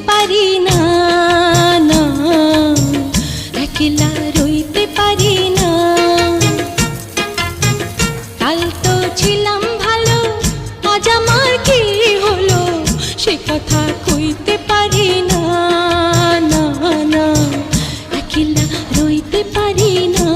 পারি না, না একলা রইতে পারি না। কাল তো ছিলাম ভালো, আজ আমার কি হলো সে কথা কইতে পারি না, না না একলা রইতে পারি না।